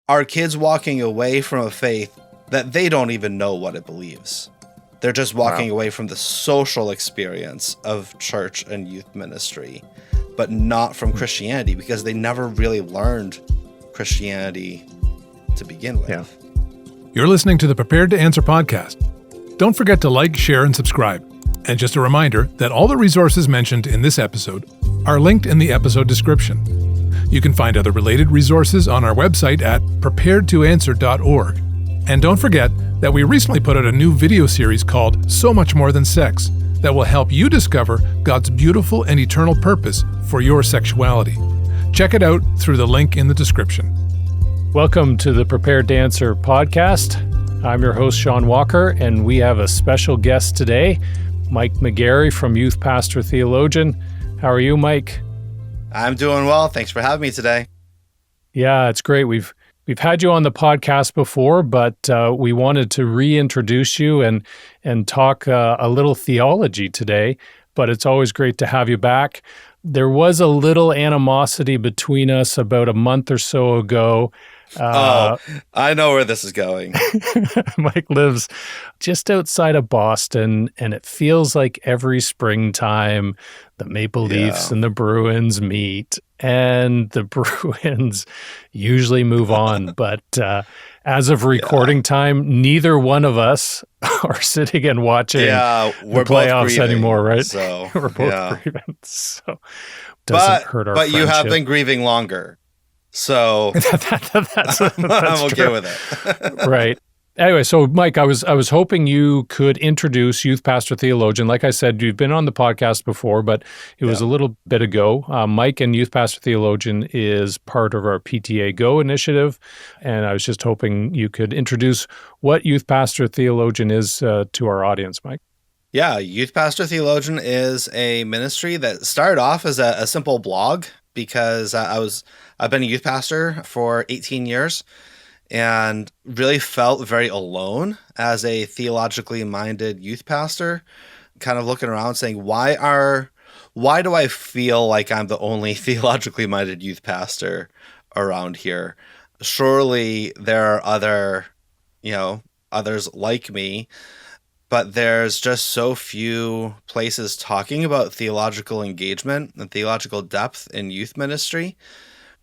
are kids walking away from a faith that they don't even know what it believes. They're just walking away from the social experience of church and youth ministry, but not from Christianity, because they never really learned Christianity to begin with. Yeah. You're listening to the Prepared to Answer podcast. Don't forget to like, share, and subscribe. And just a reminder that all the resources mentioned in this episode are linked in the episode description. You can find other related resources on our website at preparedtoanswer.org. And don't forget that we recently put out a new video series called So Much More Than Sex that will help you discover God's beautiful and eternal purpose for your sexuality. Check it out through the link in the description. Welcome to the Prepared to Answer podcast. I'm your host, Sean Walker, and we have a special guest today, Mike McGarry from Youth Pastor Theologian. How are you, Mike? I'm doing well. Thanks for having me today. Yeah, it's great. We've had you on the podcast before, but we wanted to reintroduce you and talk a little theology today. But it's always great to have you back. There was a little animosity between us about a month or so ago. I know where this is going. Mike lives just outside of Boston, and it feels like every springtime the Maple Leafs and the Bruins meet, and the Bruins usually move on. But as of recording time, neither one of us are sitting and watching the playoffs anymore, right? So, we're both grieving, so doesn't hurt our friendship. But you have been grieving longer. So that's I'm okay true. with it. Right. Anyway, so Mike, I was hoping you could introduce Youth Pastor Theologian. Like I said, you've been on the podcast before, but it was a little bit ago. Mike and Youth Pastor Theologian is part of our PTA Go initiative, and I was just hoping you could introduce what Youth Pastor Theologian is to our audience, Mike. Yeah, Youth Pastor Theologian is a ministry that started off as a simple blog, because I've been a youth pastor for 18 years and really felt very alone as a theologically minded youth pastor, kind of looking around saying, why do I feel like I'm the only theologically minded youth pastor around here? Surely there are others like me, but there's just so few places talking about theological engagement and theological depth in youth ministry.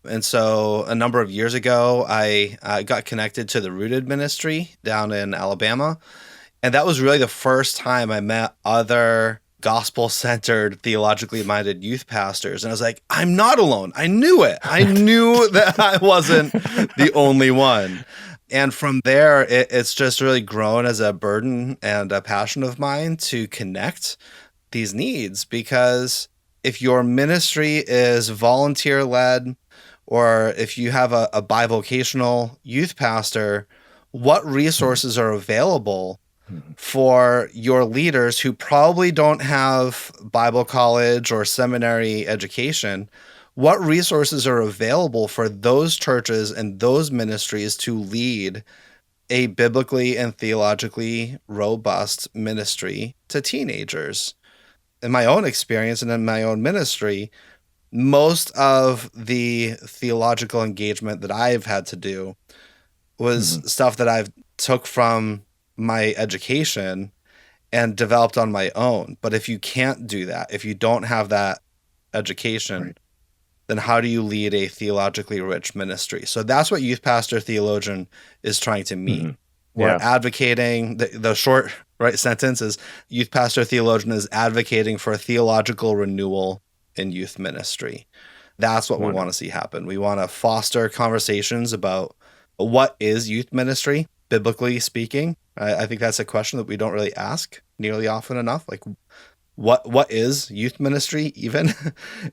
And so a number of years ago, I got connected to the Rooted ministry down in Alabama. And that was really the first time I met other gospel-centered, theologically minded youth pastors. And I was like, I'm not alone. I knew it. I knew that I wasn't the only one. And from there, it's just really grown as a burden and a passion of mine to connect these needs. Because if your ministry is volunteer-led, or if you have a bivocational youth pastor, what resources are available for your leaders who probably don't have Bible college or seminary education? What resources are available for those churches and those ministries to lead a biblically and theologically robust ministry to teenagers? In my own experience and in my own ministry, most of the theological engagement that I've had to do was stuff that I've took from my education and developed on my own. But if you can't do that, if you don't have that education, then how do you lead a theologically rich ministry? So that's what Youth Pastor Theologian is trying to meet. We're advocating, the short sentence is, Youth Pastor Theologian is advocating for theological renewal in youth ministry. That's what we want to see happen. We want to foster conversations about what is youth ministry, biblically speaking. I think that's a question that we don't really ask nearly often enough. Like, what is youth ministry even?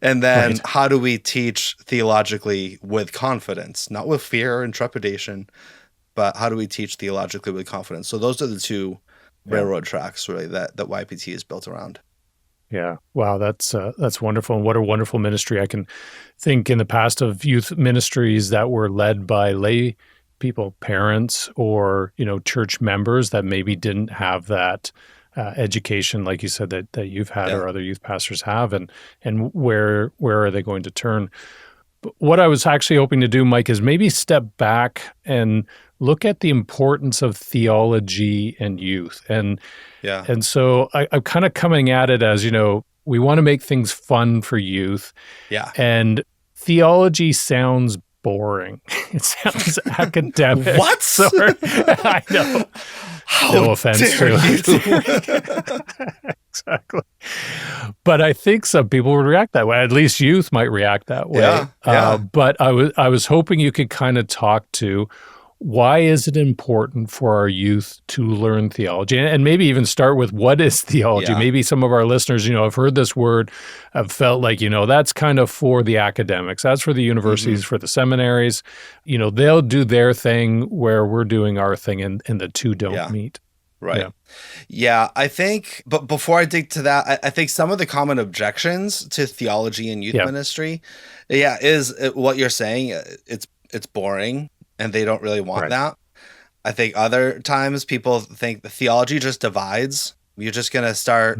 And then how do we teach theologically with confidence, not with fear and trepidation, but how do we teach theologically with confidence? So those are the two railroad tracks really that YPT is built around. Yeah. Wow. That's wonderful. And what a wonderful ministry. I can think in the past of youth ministries that were led by lay people, parents, or, church members that maybe didn't have that education, like you said, that you've had or other youth pastors have, and where are they going to turn? But what I was actually hoping to do, Mike, is maybe step back and look at the importance of theology and youth. And so I'm kind of coming at it as, we want to make things fun for youth. Yeah. And theology sounds boring. It sounds academic. What? I know. No offense to it. Exactly. But I think some people would react that way. At least youth might react that way. Yeah. But I was hoping you could kind of talk to, why is it important for our youth to learn theology? And maybe even start with, what is theology? Yeah. Maybe some of our listeners, have heard this word, have felt like, that's kind of for the academics. That's for the universities, for the seminaries. They'll do their thing where we're doing our thing, and the two don't meet. Right. Yeah, I think, but before I dig to that, I think some of the common objections to theology and youth ministry, is what you're saying. It's boring, and they don't really want that. I think other times people think the theology just divides. You're just going to start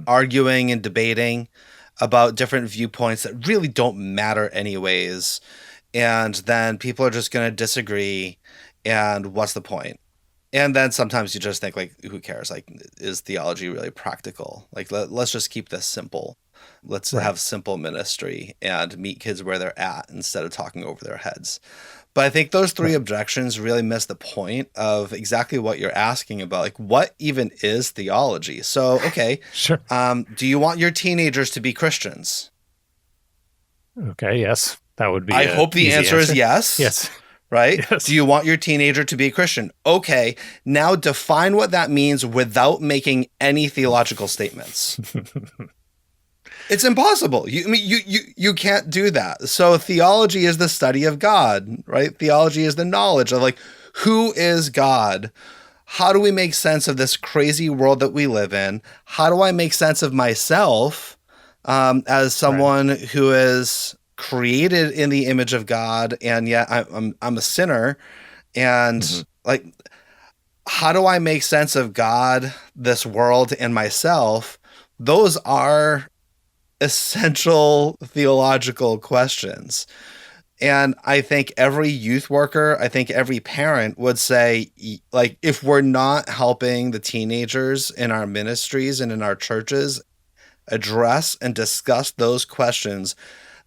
arguing and debating about different viewpoints that really don't matter anyways. And then people are just going to disagree. And what's the point? And then sometimes you just think, like, who cares? Like, is theology really practical? Like, let's just keep this simple. Let's have simple ministry and meet kids where they're at instead of talking over their heads. But I think those three objections really miss the point of exactly what you're asking about. Like, what even is theology? So, okay. Sure. Do you want your teenagers to be Christians? Okay, yes. That would be I hope the answer is yes. Yes. Right? Yes. Do you want your teenager to be a Christian? Okay. Now define what that means without making any theological statements. It's impossible. You can't do that. So theology is the study of God, right? Theology is the knowledge of, like, who is God? How do we make sense of this crazy world that we live in? How do I make sense of myself as someone who is created in the image of God, and yet I'm a sinner, and like, how do I make sense of God, this world, and myself? Those are essential theological questions. And I think every youth worker, I think every parent would say, like, if we're not helping the teenagers in our ministries and in our churches address and discuss those questions,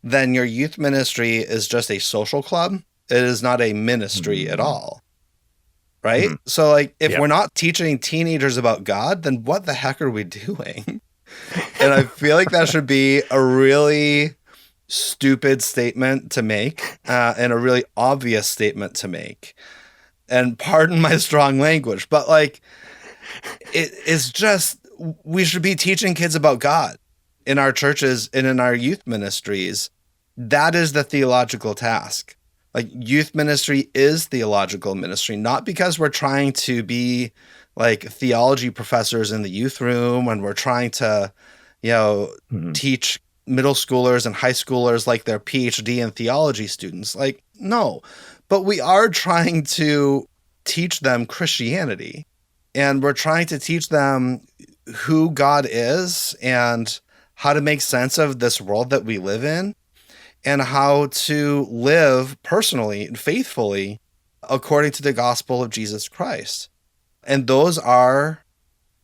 then your youth ministry is just a social club. It is not a ministry at all. Right? So, like, if we're not teaching teenagers about God, then what the heck are we doing? And I feel like that should be a really stupid statement to make, and a really obvious statement to make. And pardon my strong language, but, like, it is just, we should be teaching kids about God in our churches and in our youth ministries. That is the theological task. Like, youth ministry is theological ministry, not because we're trying to be like theology professors in the youth room and we're trying to, teach middle schoolers and high schoolers like they're PhD in theology students. Like, no, but we are trying to teach them Christianity, and we're trying to teach them who God is and how to make sense of this world that we live in, and how to live personally and faithfully according to the gospel of Jesus Christ. And those are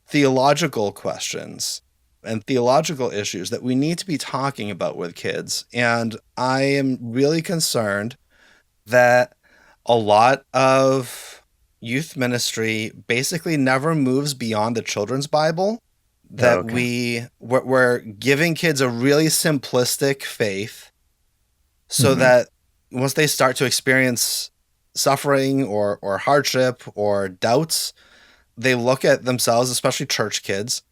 theological questions and theological issues that we need to be talking about with kids. And I am really concerned that a lot of youth ministry basically never moves beyond the children's Bible, that we're giving kids a really simplistic faith, so that once they start to experience suffering or hardship or doubts, they look at themselves, especially church kids,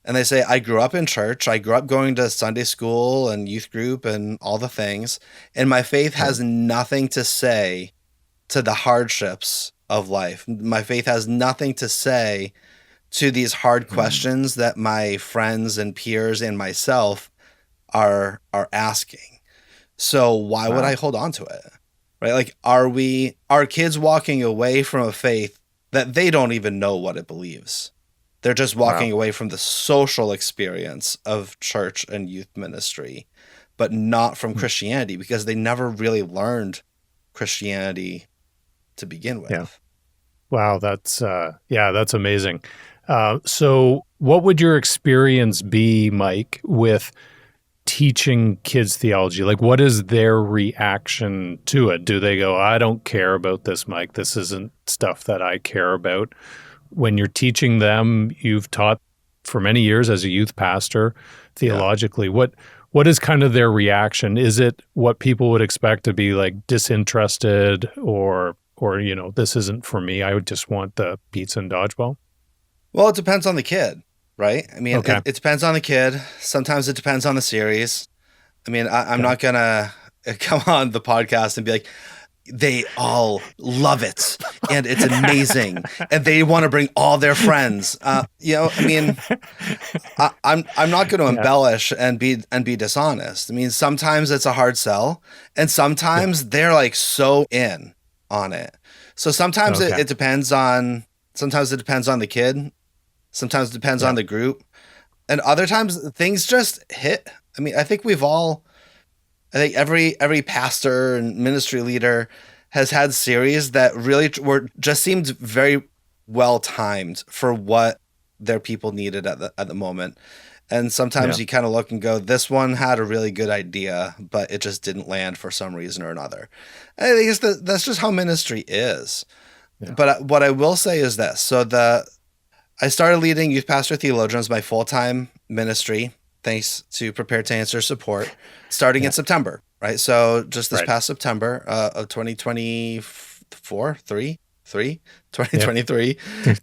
and they say, I grew up in church. I grew up going to Sunday school and youth group and all the things, and my faith has nothing to say to the hardships of life. My faith has nothing to say to these hard questions that my friends and peers and myself are asking. So why would I hold on to it? Right? Like, are kids walking away from a faith that they don't even know what it believes? They're just walking away from the social experience of church and youth ministry. but not from Christianity, because they never really learned Christianity to begin with. Yeah. Wow, that's amazing. So what would your experience be, Mike, with teaching kids theology? Like, what is their reaction to it? Do they go, I don't care about this, Mike. This isn't stuff that I care about. When you're teaching them, you've taught for many years as a youth pastor theologically. Yeah. What is kind of their reaction? Is it what people would expect to be like disinterested or this isn't for me, I would just want the pizza and dodgeball? Well, it depends on the kid, right? I mean, okay. it depends on the kid. Sometimes it depends on the series. I mean, I'm not going to come on the podcast and be like, they all love it and it's amazing and they want to bring all their friends. I mean, I'm not going to embellish and be dishonest. I mean, sometimes it's a hard sell, and sometimes they're like so in on it. So sometimes it depends on the kid. Sometimes it depends on the group, and other times things just hit. I mean, I think every pastor and ministry leader has had series that really seemed very well timed for what their people needed at the moment. And sometimes you kind of look and go, this one had a really good idea, but it just didn't land for some reason or another. And I think that's just how ministry is. Yeah. But what I will say is this. So I started leading Youth Pastor Theologian as my full-time ministry, thanks to Prepare to Answer support, starting in September, right? So just this past September of 2023.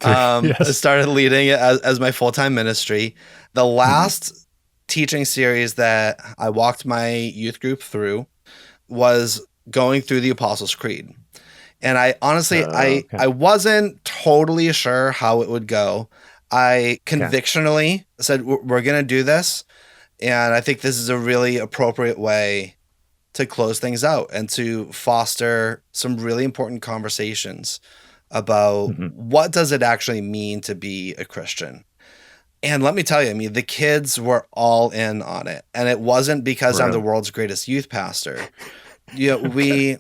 I started leading it as my full-time ministry. The last teaching series that I walked my youth group through was going through the Apostles' Creed. And I honestly, I wasn't totally sure how it would go. I convictionally said, we're going to do this. And I think this is a really appropriate way to close things out and to foster some really important conversations about what does it actually mean to be a Christian. And let me tell you, I mean, the kids were all in on it. And it wasn't because I'm the world's greatest youth pastor. I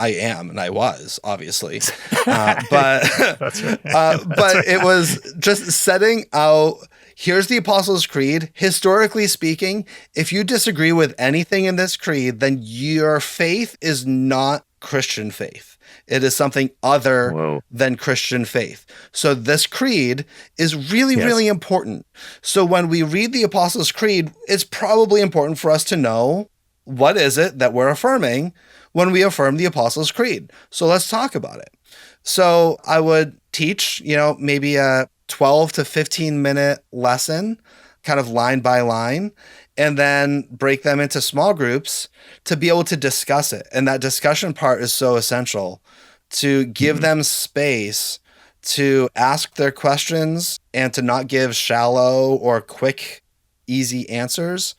am, and I was, obviously. But That's right. But it was just setting out, here's the Apostles' Creed. Historically speaking, if you disagree with anything in this creed, then your faith is not Christian faith. It is something other than Christian faith. So this creed is really, really important. So when we read the Apostles' Creed, it's probably important for us to know what is it that we're affirming when we affirm the Apostles' Creed. So let's talk about it. So I would teach, maybe a 12 to 15 minute lesson, kind of line by line, and then break them into small groups to be able to discuss it. And that discussion part is so essential, to give them space to ask their questions and to not give shallow or quick, easy answers,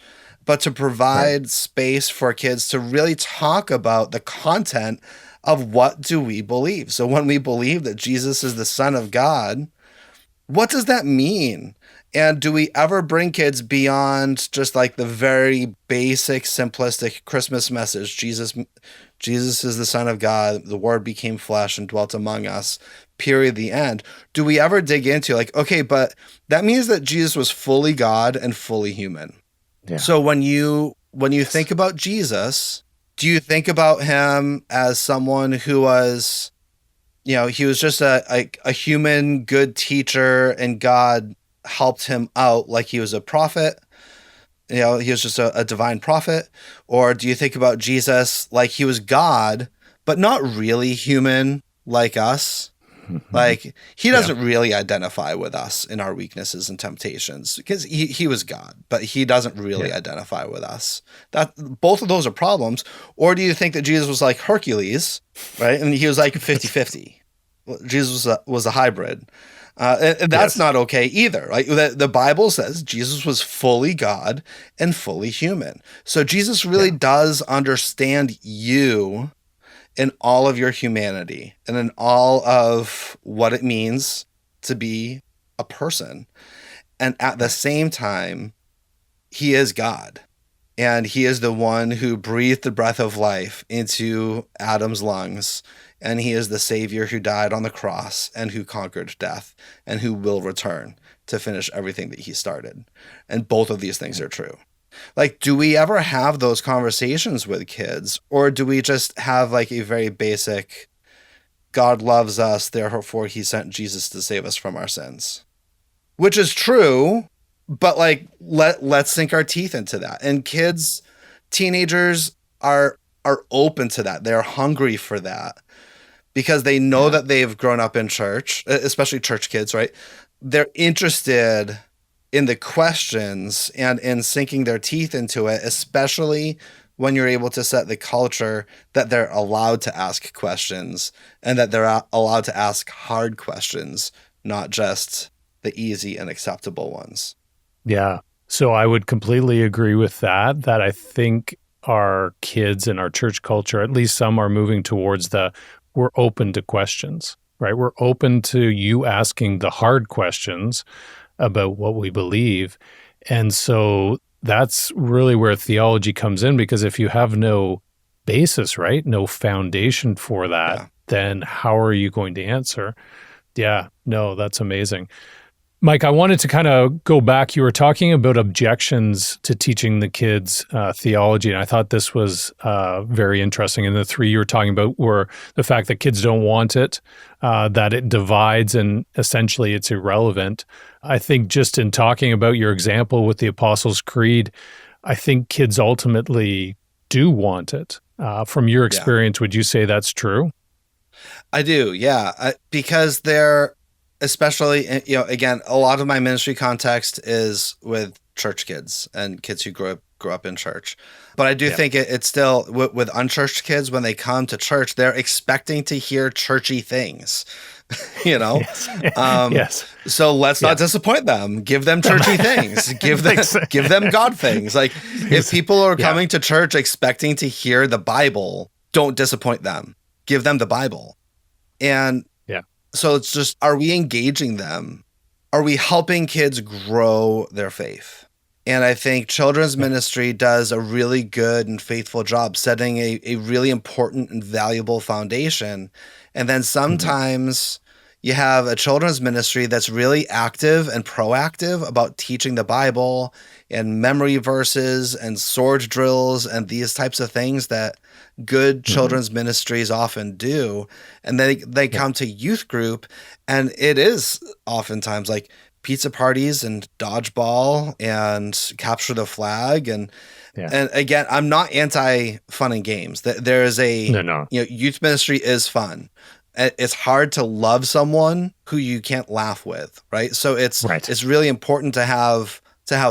but to provide space for kids to really talk about the content of what do we believe. So when we believe that Jesus is the Son of God, what does that mean? And do we ever bring kids beyond just like the very basic, simplistic Christmas message? Jesus is the Son of God. The Word became flesh and dwelt among us. Period. The end. Do we ever dig into like, okay, but that means that Jesus was fully God and fully human. Yeah. So when you think about Jesus, do you think about him as someone who was, he was just a human good teacher and God helped him out like he was a prophet? He was just a divine prophet? Or do you think about Jesus like he was God, but not really human like us? Like he doesn't really identify with us in our weaknesses and temptations because he was God, but he doesn't really identify with us. That both of those are problems. Or do you think that Jesus was like Hercules, right? And he was like 50-50. Jesus was a hybrid. And that's not okay either. Right? The Bible says Jesus was fully God and fully human. So Jesus really does understand you in all of your humanity and in all of what it means to be a person. And at the same time, he is God. And he is the one who breathed the breath of life into Adam's lungs. And he is the Savior who died on the cross and who conquered death and who will return to finish everything that he started. And both of these things are true. Like, do we ever have those conversations with kids? Or do we just have like a very basic, God loves us, therefore he sent Jesus to save us from our sins? Which is true, but like, let's sink our teeth into that. And kids, teenagers are open to that. They're hungry for that because they know that they've grown up in church, especially church kids, right? They're interested in the questions and in sinking their teeth into it, especially when you're able to set the culture that they're allowed to ask questions and that they're allowed to ask hard questions, not just the easy and acceptable ones. Yeah. So I would completely agree with that I think our kids and our church culture, at least some, are moving towards we're open to questions, right? We're open to you asking the hard questions about what we believe. And so that's really where theology comes in, because if you have no basis, right, no foundation for that, then how are you going to answer? Yeah, no, that's amazing. Mike, I wanted to kind of go back. You were talking about objections to teaching the kids theology, and I thought this was very interesting. And the three you were talking about were the fact that kids don't want it, that it divides, and essentially it's irrelevant. I think just in talking about your example with the Apostles' Creed, I think kids ultimately do want it. From your experience, would you say that's true? I do, yeah, because they're, especially, again, a lot of my ministry context is with church kids and kids who grew up in church. But I do think it's still, with unchurched kids, when they come to church, they're expecting to hear churchy things, Yes. So let's not disappoint them. Give them churchy things. Give them God things. Like, if people are coming to church expecting to hear the Bible, don't disappoint them. Give them the Bible. And so it's just, are we engaging them? Are we helping kids grow their faith? And I think children's ministry does a really good and faithful job setting a really important and valuable foundation. And then sometimes you have a children's ministry that's really active and proactive about teaching the Bible and memory verses and sword drills and these types of things that good children's ministries often do. And then they come to youth group, and it is oftentimes like pizza parties and dodgeball and capture the flag. And again, I'm not anti fun and games. There is youth ministry is fun. It's hard to love someone who you can't laugh with, right? So it's really important to have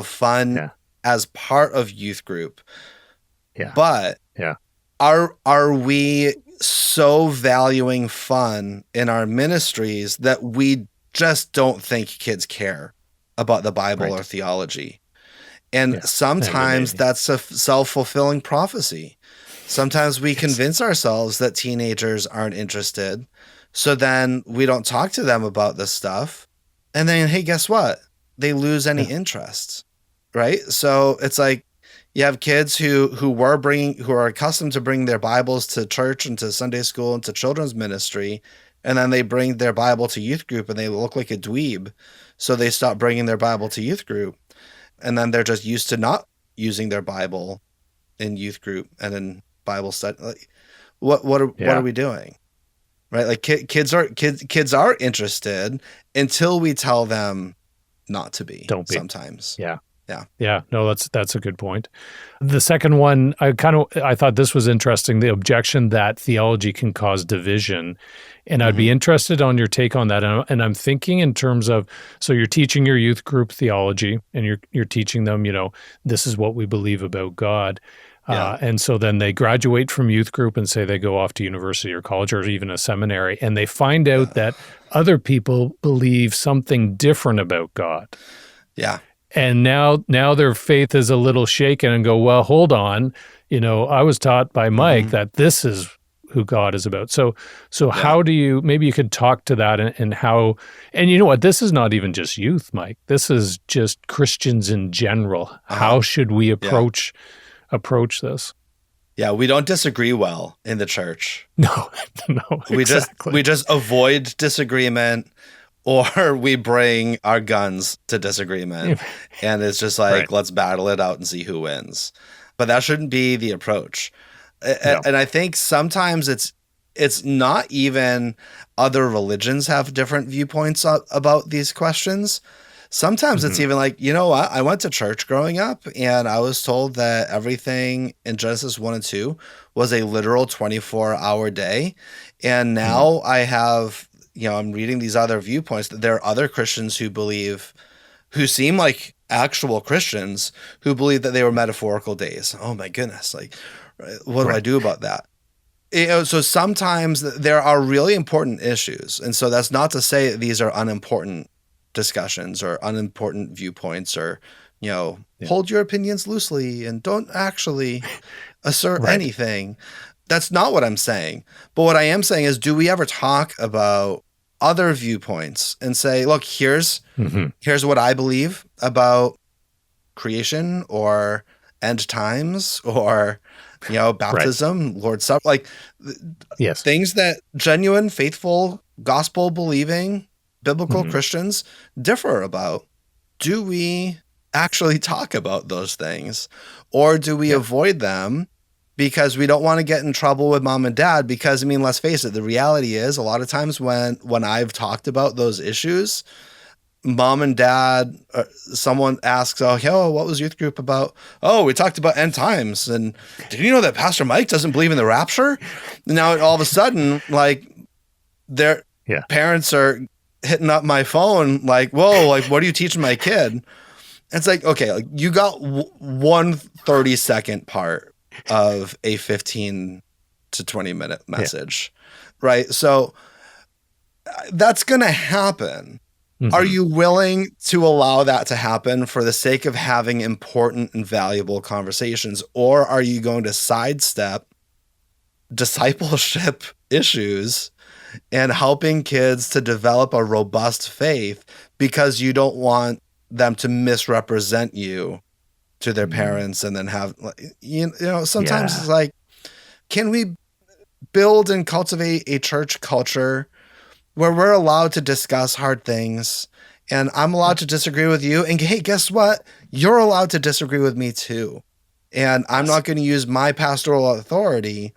fun as part of youth group. Yeah. But are we so valuing fun in our ministries that we just don't think kids care about the Bible or theology? And sometimes that's a self-fulfilling prophecy. Sometimes we convince ourselves that teenagers aren't interested, so then we don't talk to them about this stuff. And then, hey, guess what? They lose any interest, right? So it's like, you have kids who are accustomed to bringing their Bibles to church and to Sunday school and to children's ministry, and then they bring their Bible to youth group and they look like a dweeb, so they stop bringing their Bible to youth group, and then they're just used to not using their Bible in youth group and in Bible study. Like, what are we doing, right? Like, kids are interested until we tell them not to be. Don't be. Sometimes. Yeah. No, that's a good point. The second one, I thought this was interesting, the objection that theology can cause division. And I'd be interested on your take on that. And I'm thinking in terms of, so you're teaching your youth group theology, and you're teaching them, this is what we believe about God. And so then they graduate from youth group and say they go off to university or college or even a seminary, and they find out that other people believe something different about God. Yeah. And now their faith is a little shaken and go, well, hold on. I was taught by Mike that this is who God is about. So how do you, maybe you could talk to that and how, and you know what, this is not even just youth, Mike. This is just Christians in general. How should we approach approach this. Yeah, we don't disagree well in the church. No, exactly. We just avoid disagreement, or we bring our guns to disagreement. And it's just like, Right. let's battle it out and see who wins. But that shouldn't be the approach. No. And I think sometimes it's not even other religions have different viewpoints about these questions. Sometimes it's even like, you know what? I went to church growing up and I was told that everything in Genesis 1 and 2 was a literal 24-hour day. And now I have, I'm reading these other viewpoints that there are other Christians who seem like actual Christians who believe that they were metaphorical days. Oh my goodness. Like, what do I do about that? So sometimes there are really important issues. And so that's not to say that these are unimportant discussions or unimportant viewpoints, or hold your opinions loosely and don't actually assert anything. That's not what I'm saying. But what I am saying is, do we ever talk about other viewpoints and say, look, here's what I believe about creation or end times or baptism, Lord's Supper, like things that genuine, faithful, gospel believing biblical Christians differ about. Do we actually talk about those things, or do we avoid them because we don't want to get in trouble with mom and dad? Because let's face it, the reality is a lot of times when I've talked about those issues, mom and dad, someone asks, what was youth group about? Oh, we talked about end times. And did you know that Pastor Mike doesn't believe in the rapture? Now all of a sudden, like, their parents are hitting up my phone like, whoa, like, what are you teaching my kid? It's like, okay, like, you got one 30-second part of a 15 to 20 minute message, right? So that's going to happen. Are you willing to allow that to happen for the sake of having important and valuable conversations? Or are you going to sidestep discipleship issues and helping kids to develop a robust faith because you don't want them to misrepresent you to their parents and then have, sometimes it's like, can we build and cultivate a church culture where we're allowed to discuss hard things and I'm allowed to disagree with you? And hey, guess what? You're allowed to disagree with me too. And I'm not going to use my pastoral authority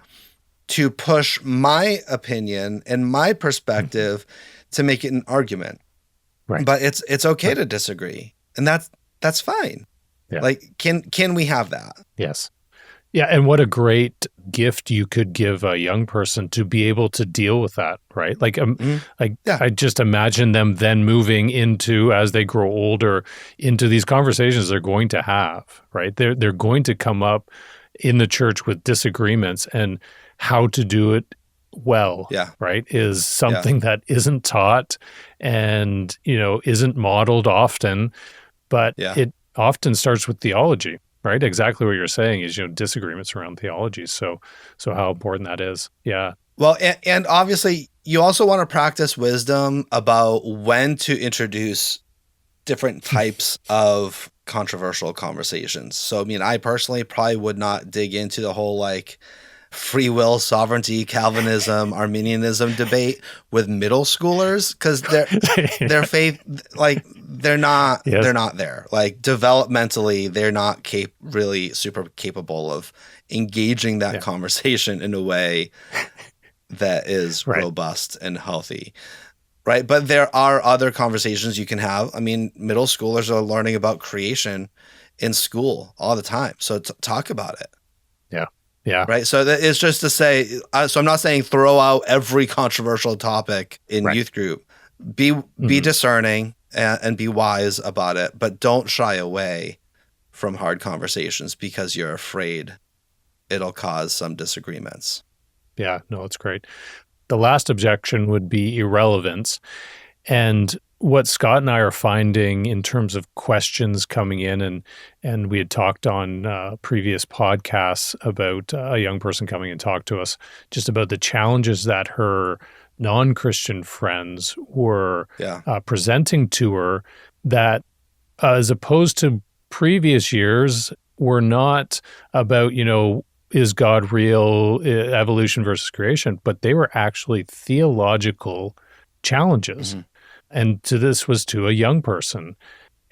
to push my opinion and my perspective to make it an argument. Right. But it's okay to disagree. And that's fine. Yeah. Like, can we have that? Yes. Yeah, and what a great gift you could give a young person to be able to deal with that, right? Like, I just imagine them then moving into, as they grow older, into these conversations they're going to have, right? They're going to come up in the church with disagreements, and how to do it well, right, is something that isn't taught and, isn't modeled often, but it often starts with theology. Right. Exactly what you're saying is, disagreements around theology. So how important that is. Yeah. Well, and obviously you also want to practice wisdom about when to introduce different types of controversial conversations. So, I personally probably would not dig into the whole like free will, sovereignty, Calvinism, Arminianism debate with middle schoolers, because their faith, like, they're not there. Like, developmentally, they're not really super capable of engaging that conversation in a way that is robust and healthy. Right. But there are other conversations you can have. Middle schoolers are learning about creation in school all the time. So talk about it. Yeah. Yeah. Right. So that is just to say, so I'm not saying throw out every controversial topic in youth group. Be discerning and be wise about it, but don't shy away from hard conversations because you're afraid it'll cause some disagreements. Yeah. No, it's great. The last objection would be irrelevance. And what Scott and I are finding in terms of questions coming in, and we had talked on previous podcasts about a young person coming and talk to us just about the challenges that her non-Christian friends were presenting to her, that as opposed to previous years were not about, is God real, evolution versus creation, but they were actually theological challenges. Mm-hmm. And this was to a young person.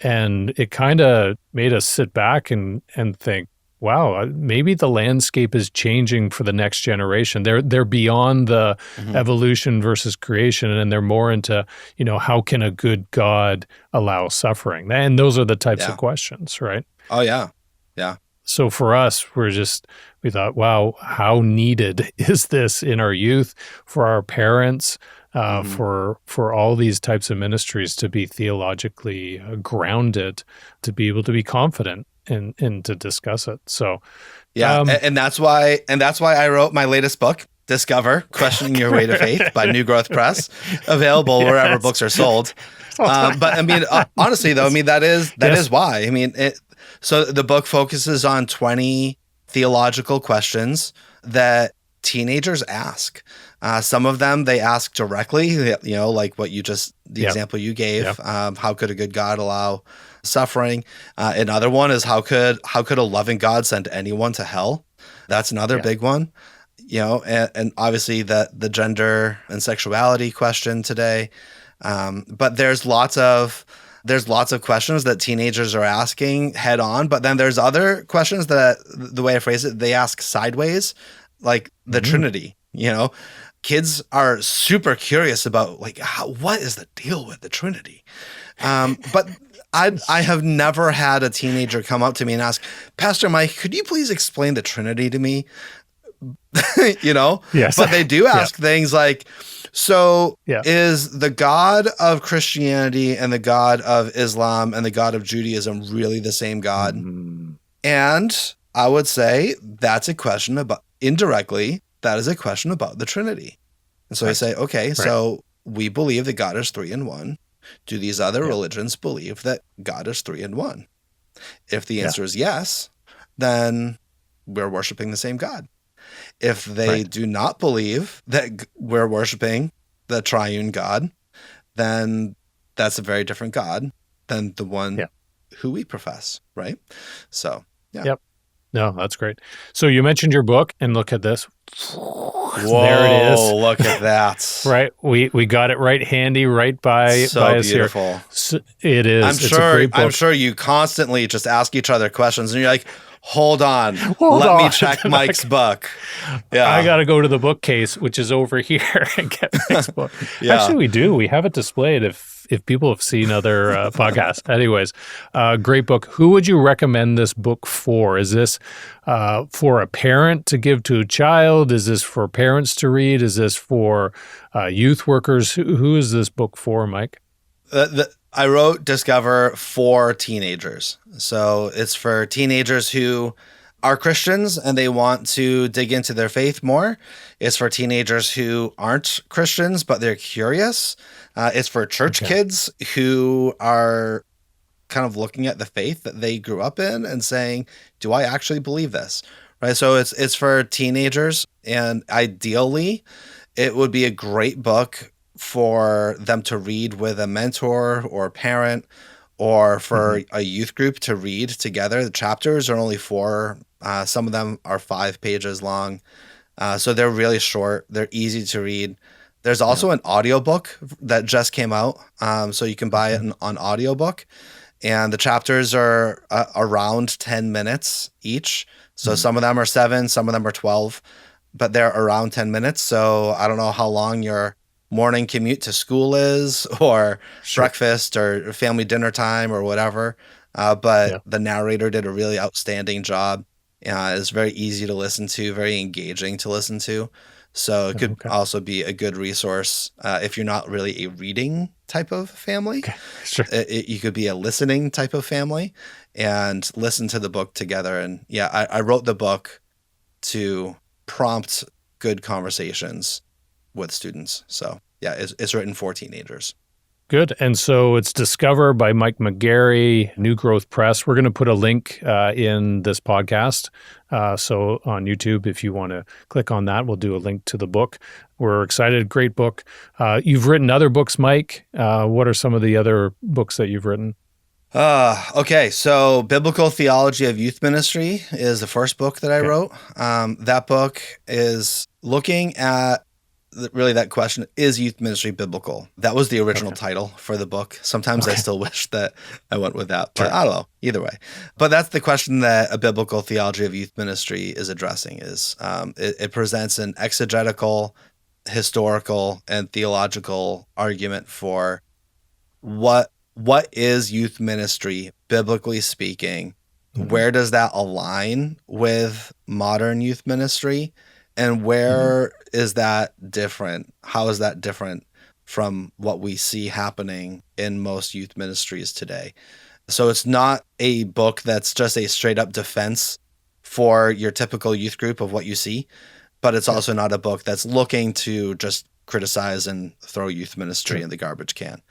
And it kind of made us sit back and think, wow, maybe the landscape is changing for the next generation. They're beyond the evolution versus creation, and they're more into, how can a good God allow suffering? And those are the types of questions, right? Oh, yeah. Yeah. So for us, we thought, wow, how needed is this in our youth, for our parents, for all these types of ministries to be theologically grounded, to be able to be confident and to discuss it. So, and that's why I wrote my latest book, Discover: Questioning Your Way to Faith by New Growth Press, available wherever books are sold. But I mean, honestly, though, I mean, that is why. I mean, so the book focuses on 20 theological questions that teenagers ask. Some of them they ask directly, like what you just, the example you gave, how could a good God allow suffering? Another one is how could a loving God send anyone to hell? That's another big one, and obviously the gender and sexuality question today. But there's lots of questions that teenagers are asking head on, but then there's other questions that, the way I phrase it, they ask sideways, like the Trinity. Kids are super curious about what is the deal with the Trinity? But I have never had a teenager come up to me and ask, Pastor Mike, could you please explain the Trinity to me? Yes. But they do ask things like, so is the God of Christianity and the God of Islam and the God of Judaism really the same God? And I would say that's a question about, indirectly, that is a question about the Trinity. And so I say, okay, so we believe that God is 3 in 1. Do these other religions believe that God is 3 in 1? If the answer is yes, then we're worshiping the same God. If they do not believe that we're worshiping the triune God, then that's a very different God than the one who we profess, right? So, Yep. No, that's great. So you mentioned your book, and look at this. Whoa, there it is. Look at that. Right. We got it right handy, right by us beautiful. Here. So it is. It's a great book. I'm sure you constantly just ask each other questions, and you're like, hold on, let me check Mike's book. Yeah, I got to go to the bookcase, which is over here, and get Mike's book. Actually, we do. We have it displayed if people have seen other podcasts. Anyways, great book. Who would you recommend this book for? Is this for a parent to give to a child? Is this for parents to read? Is this for youth workers? Who is this book for, Mike? I wrote Discover for teenagers. So it's for teenagers who are Christians and they want to dig into their faith more. It's for teenagers who aren't Christians, but they're curious. It's for church kids who are kind of looking at the faith that they grew up in and saying, do I actually believe this? Right. So it's for teenagers, and ideally it would be a great book for them to read with a mentor or a parent, or for a youth group to read together. The chapters are only 4. Some of them are 5 pages long. So they're really short. They're easy to read. There's also an audiobook that just came out. So you can buy it on audiobook. And the chapters are around 10 minutes each. So some of them are 7, some of them are 12, but they're around 10 minutes. So I don't know how long your morning commute to school is, or breakfast or family dinner time or whatever. But the narrator did a really outstanding job. It's very easy to listen to, very engaging to listen to. So it could also be a good resource if you're not really a reading type of family. You could be a listening type of family and listen to the book together. And I wrote the book to prompt good conversations with students. So it's written for teenagers. Good. And so it's Discover by Mike McGarry, New Growth Press. We're going to put a link in this podcast. So on YouTube, if you want to click on that, we'll do a link to the book. We're excited. Great book. You've written other books, Mike. What are some of the other books that you've written? Okay, so Biblical Theology of Youth Ministry is the first book that I wrote. That book is looking at really that question, is youth ministry biblical? That was the original title for the book. Sometimes I still wish that I went with that, but I don't know, either way. But that's the question that a Biblical Theology of Youth Ministry is addressing, is it presents an exegetical, historical, and theological argument for what is youth ministry, biblically speaking? Where does that align with modern youth ministry? And where is that different? How is that different from what we see happening in most youth ministries today? So it's not a book that's just a straight up defense for your typical youth group of what you see, but it's also not a book that's looking to just criticize and throw youth ministry in the garbage can.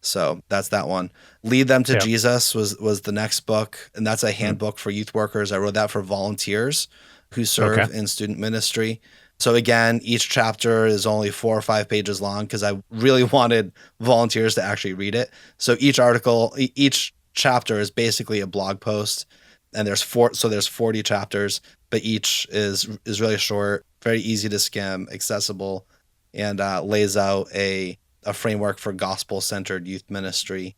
So that's that one. Lead Them to Jesus was the next book, and that's a handbook for youth workers. I wrote that for volunteers who serve in student ministry. So again, each chapter is only 4 or 5 pages long because I really wanted volunteers to actually read it. So each chapter is basically a blog post, and there's 40 chapters, but each is really short, very easy to skim, accessible, and lays out a framework for gospel-centered youth ministry.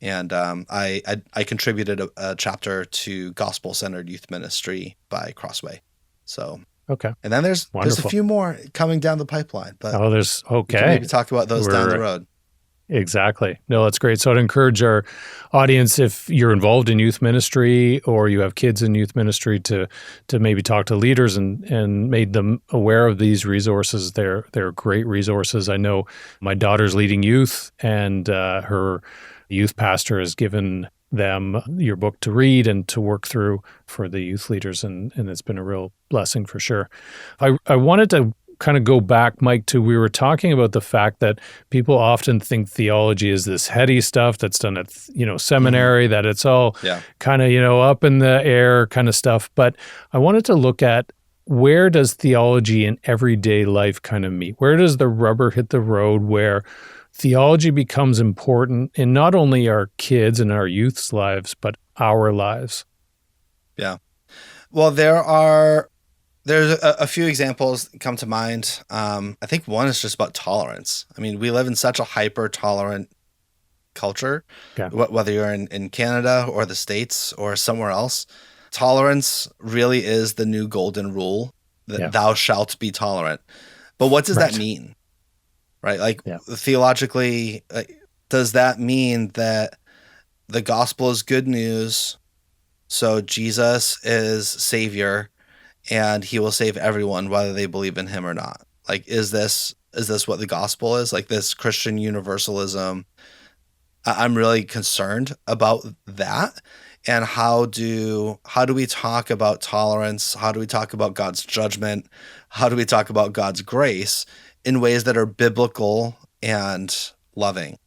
And I contributed a chapter to gospel-centered youth ministry by Crossway. So and then there's a few more coming down the pipeline. But we can maybe talk about those down the road. Exactly. No, that's great. So I'd encourage our audience, if you're involved in youth ministry or you have kids in youth ministry, to maybe talk to leaders and made them aware of these resources. They're great resources. I know my daughter's leading youth, and her youth pastor has given them your book to read and to work through for the youth leaders, and it's been a real blessing for sure. I wanted to kind of go back, Mike, to we were talking about the fact that people often think theology is this heady stuff that's done at seminary, that it's all kind of up in the air kind of stuff. But I wanted to look at, where does theology in everyday life kind of meet? Where does the rubber hit the road where theology becomes important in not only our kids and our youth's lives, but our lives? Yeah. Well, there's a few examples that come to mind. I think one is just about tolerance. I mean, we live in such a hyper-tolerant culture, whether you're in Canada or the States or somewhere else. Tolerance really is the new golden rule, that thou shalt be tolerant. But what does that mean? Right? Like theologically, does that mean that the gospel is good news, so Jesus is Savior, and he will save everyone whether they believe in him or not? Like, is this what the gospel is? Like this Christian universalism? I'm really concerned about that. And how do we talk about tolerance? How do we talk about God's judgment? How do we talk about God's grace in ways that are biblical and loving?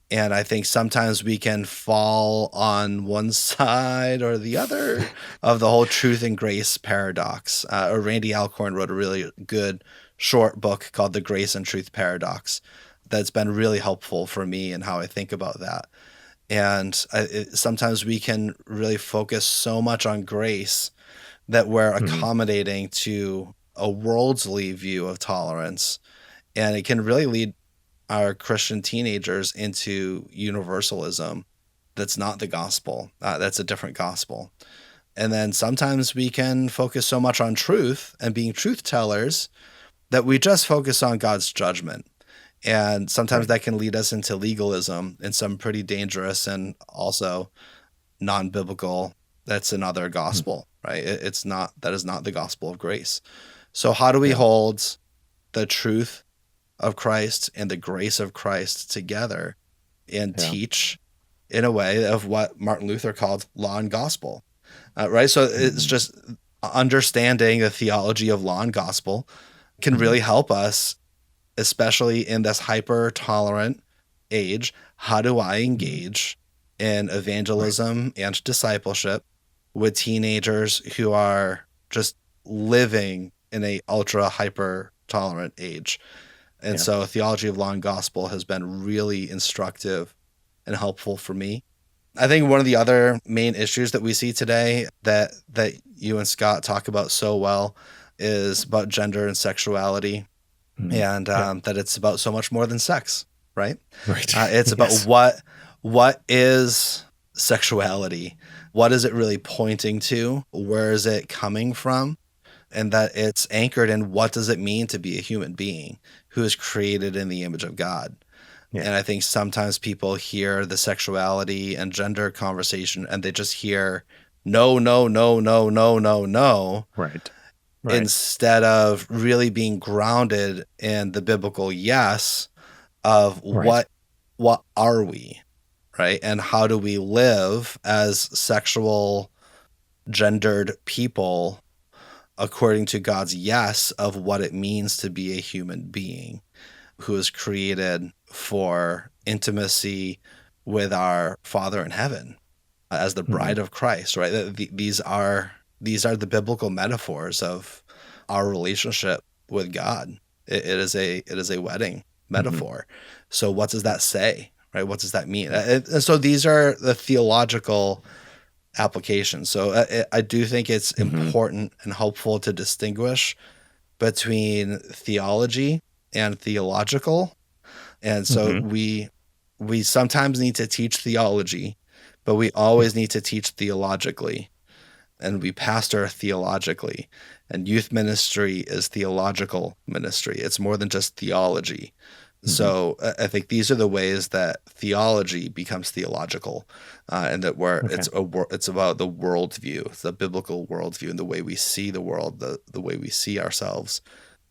And I think sometimes we can fall on one side or the other of the whole truth and grace paradox. Randy Alcorn wrote a really good short book called The Grace and Truth Paradox that's been really helpful for me in how I think about that. And sometimes we can really focus so much on grace that we're accommodating to a worldly view of tolerance. And it can really lead our Christian teenagers into universalism that's not the gospel. That's a different gospel. And then sometimes we can focus so much on truth and being truth tellers that we just focus on God's judgment. And sometimes that can lead us into legalism in some pretty dangerous and also non-biblical, that's another gospel, right? That is not the gospel of grace. So how do we hold the truth of Christ and the grace of Christ together and teach in a way of what Martin Luther called law and gospel, right? So it's just understanding the theology of law and gospel can really help us, especially in this hyper-tolerant age. How do I engage in evangelism and discipleship with teenagers who are just living in a ultra hyper-tolerant age? And so theology of law and gospel has been really instructive and helpful for me. I think one of the other main issues that we see today that you and Scott talk about so well is about gender and sexuality, and that it's about so much more than sex, right? Right. It's about what is sexuality? What is it really pointing to? Where is it coming from? And that it's anchored in what does it mean to be a human being who is created in the image of God. Yeah. And I think sometimes people hear the sexuality and gender conversation and they just hear no. Right. Instead of really being grounded in the biblical yes of what are we, right? And how do we live as sexual, gendered people according to God's yes of what it means to be a human being who is created for intimacy with our Father in heaven as the bride of Christ, right? These are the biblical metaphors of our relationship with God. It is a wedding metaphor. So what does that say, right? What does that mean? And so these are the theological applications. So I do think it's important and helpful to distinguish between theology and theological. And so we sometimes need to teach theology, but we always need to teach theologically, and we pastor theologically. And youth ministry is theological ministry. It's more than just theology. So I think these are the ways that theology becomes theological, and that it's about the worldview, it's the biblical worldview, and the way we see the world, the way we see ourselves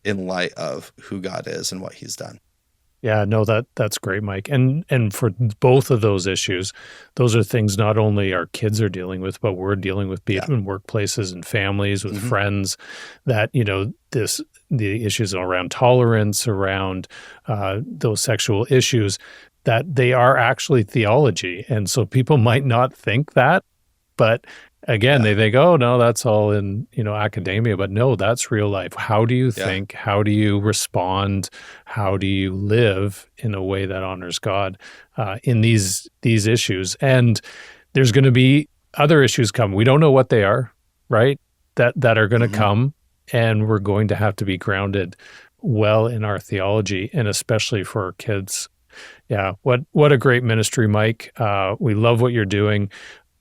in light of who God is and what He's done. Yeah, no, that's great, Mike. And for both of those issues, those are things not only our kids are dealing with, but we're dealing with, be it in workplaces and families, with friends, that, the issues around tolerance, around those sexual issues, that they are actually theology. And so people might not think that, but again, they think, oh, no, that's all in, academia. But no, that's real life. How do you think? How do you respond? How do you live in a way that honors God in these issues? And there's going to be other issues come. We don't know what they are, right? That are going to come, and we're going to have to be grounded well in our theology, and especially for our kids. Yeah, what a great ministry, Mike. We love what you're doing.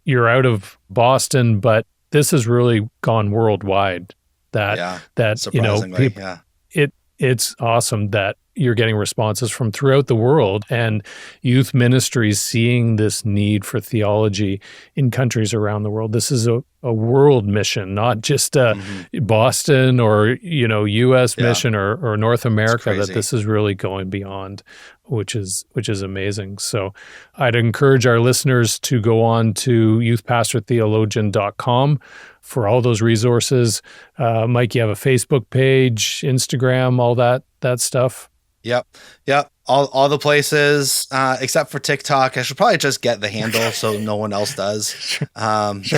You're out of Boston, but this has really gone worldwide. Surprisingly, it's awesome that you're getting responses from throughout the world, and youth ministries seeing this need for theology in countries around the world. This is a world mission, not just a Boston or U.S. mission or North America. That this is really going beyond, which is amazing. So I'd encourage our listeners to go on to youthpastortheologian.com for all those resources. Mike, you have a Facebook page, Instagram, all that stuff. Yep. All the places, except for TikTok. I should probably just get the handle so no one else does. Sure.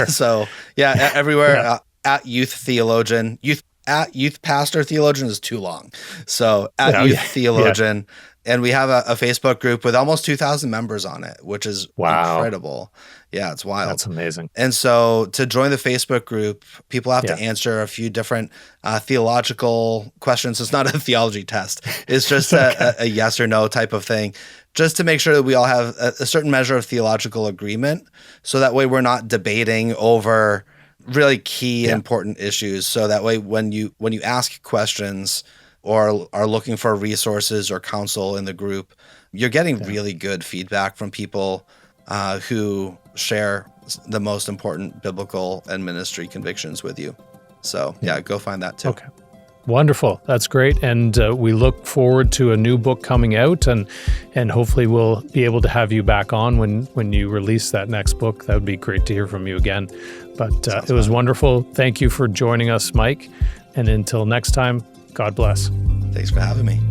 So everywhere at Youth Theologian. At Youth Pastor Theologian is too long. So at Youth Theologian. Yeah. And we have a Facebook group with almost 2,000 members on it, which is incredible. Yeah, it's wild. That's amazing. And so to join the Facebook group, people have to answer a few different theological questions. It's not a theology test. It's just a yes or no type of thing, just to make sure that we all have a certain measure of theological agreement. So that way we're not debating over really key important issues. So that way when you ask questions or are looking for resources or counsel in the group, you're getting really good feedback from people who share the most important biblical and ministry convictions with you. So go find that too. Okay. Wonderful. That's great. And we look forward to a new book coming out, and hopefully we'll be able to have you back on when you release that next book. That would be great to hear from you again. But it was wonderful. Thank you for joining us, Mike. And until next time, God bless. Thanks for having me.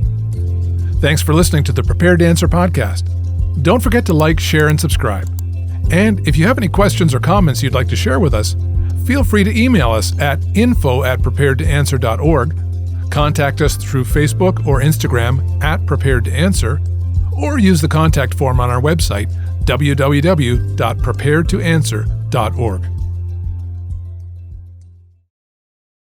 Thanks for listening to the Prepared to Answer podcast. Don't forget to like, share, and subscribe. And if you have any questions or comments you'd like to share with us, feel free to email us at info@preparedtoanswer.org, contact us through Facebook or Instagram @preparedtoanswer, or use the contact form on our website, www.preparedtoanswer.org.